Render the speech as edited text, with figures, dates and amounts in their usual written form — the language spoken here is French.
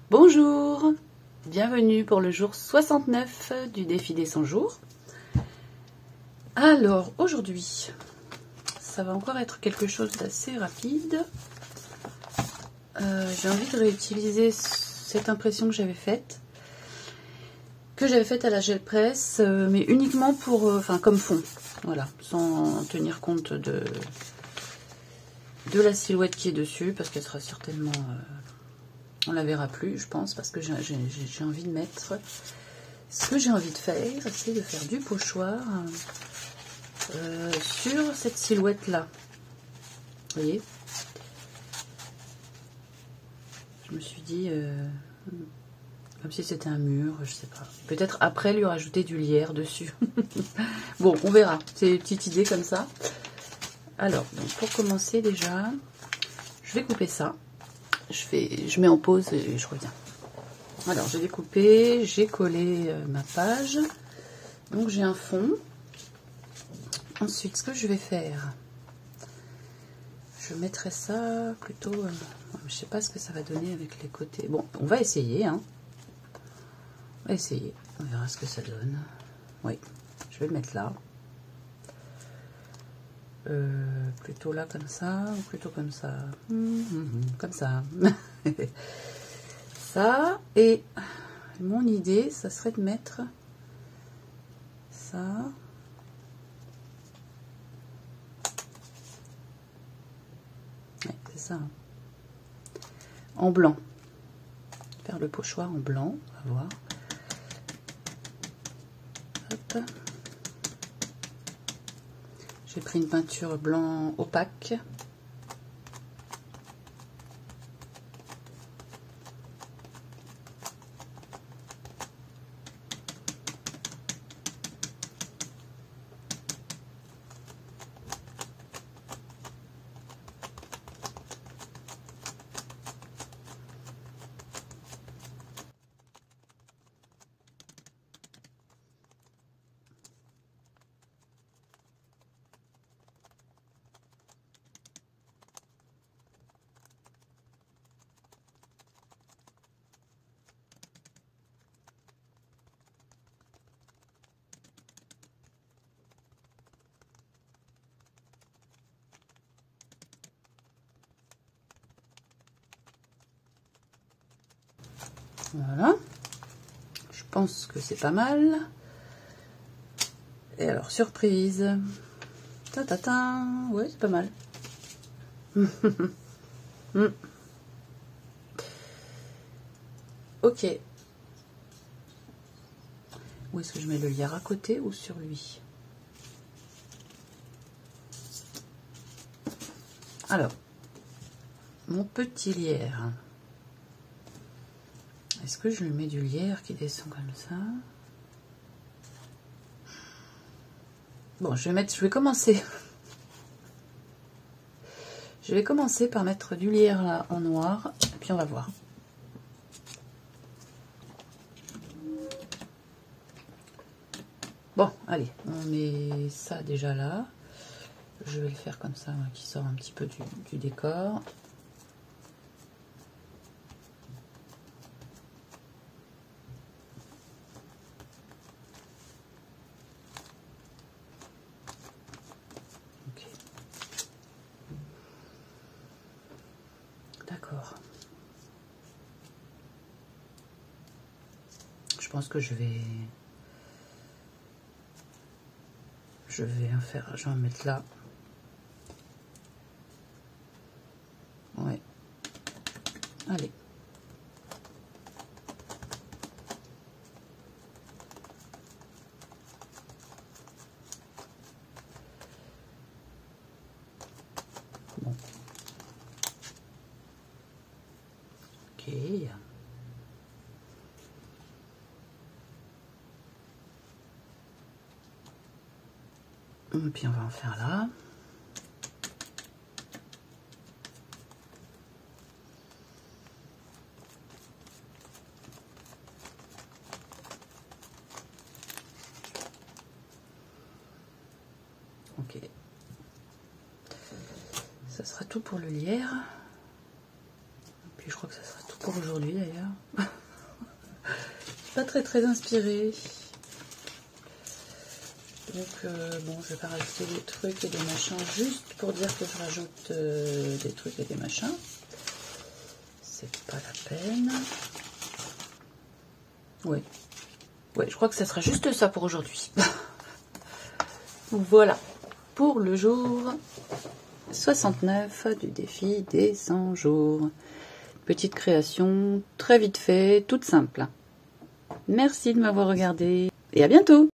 Bonjour, bienvenue pour le jour 69 du défi des 100 jours. Alors aujourd'hui, ça va encore être quelque chose d'assez rapide. J'ai envie de réutiliser cette impression que j'avais faite à la gel presse, mais uniquement pour, comme fond, voilà, sans tenir compte de la silhouette qui est dessus, parce qu'elle sera certainement, on la verra plus, je pense, parce que j'ai envie de mettre, ce que j'ai envie de faire, c'est de faire du pochoir sur cette silhouette là, vous voyez. Je me suis dit, comme si c'était un mur, je sais pas. Peut-être après lui rajouter du lierre dessus. Bon, on verra. C'est une petite idée comme ça. Alors, donc pour commencer déjà, je vais couper ça. Je mets en pause et je reviens. Alors, j'ai découpé, j'ai collé ma page. Donc, j'ai un fond. Ensuite, ce que je vais faire, je mettrai ça plutôt... je sais pas ce que ça va donner avec les côtés. Bon, on va essayer, hein. On va essayer. On verra ce que ça donne. Oui, je vais le mettre là. Plutôt là comme ça, ou plutôt comme ça. Comme ça. Ça, et mon idée, ça serait de mettre ça. Ouais, c'est ça. En blanc. Faire le pochoir en blanc, on va voir. Hop. J'ai pris une peinture blanc opaque. Voilà, je pense que c'est pas mal. Et alors, surprise, ta, ouais, c'est pas mal. Ok. Où est-ce que je mets le lierre, à côté ou sur lui? Alors, mon petit lierre. Est-ce que je lui mets du lierre qui descend comme ça? Bon, je vais commencer. Je vais commencer par mettre du lierre là en noir, et puis on va voir. Bon, allez, on met ça déjà là. Je vais le faire comme ça, qui sort un petit peu du décor. D'accord. Je pense que je vais en mettre là. Ouais. Allez. Bon. Ok. Et puis on va en faire là. Ok. Ça sera tout pour le lierre. Puis je crois que ça sera tout pour aujourd'hui d'ailleurs. Pas très inspirée. Donc bon, je vais pas rajouter des trucs et des machins juste pour dire que je rajoute des trucs et des machins. C'est pas la peine. Oui. Ouais, je crois que ça sera juste ça pour aujourd'hui. Voilà. Pour le jour 69 du défi des 100 jours. Petite création très vite fait, toute simple. Merci de m'avoir regardé et à bientôt!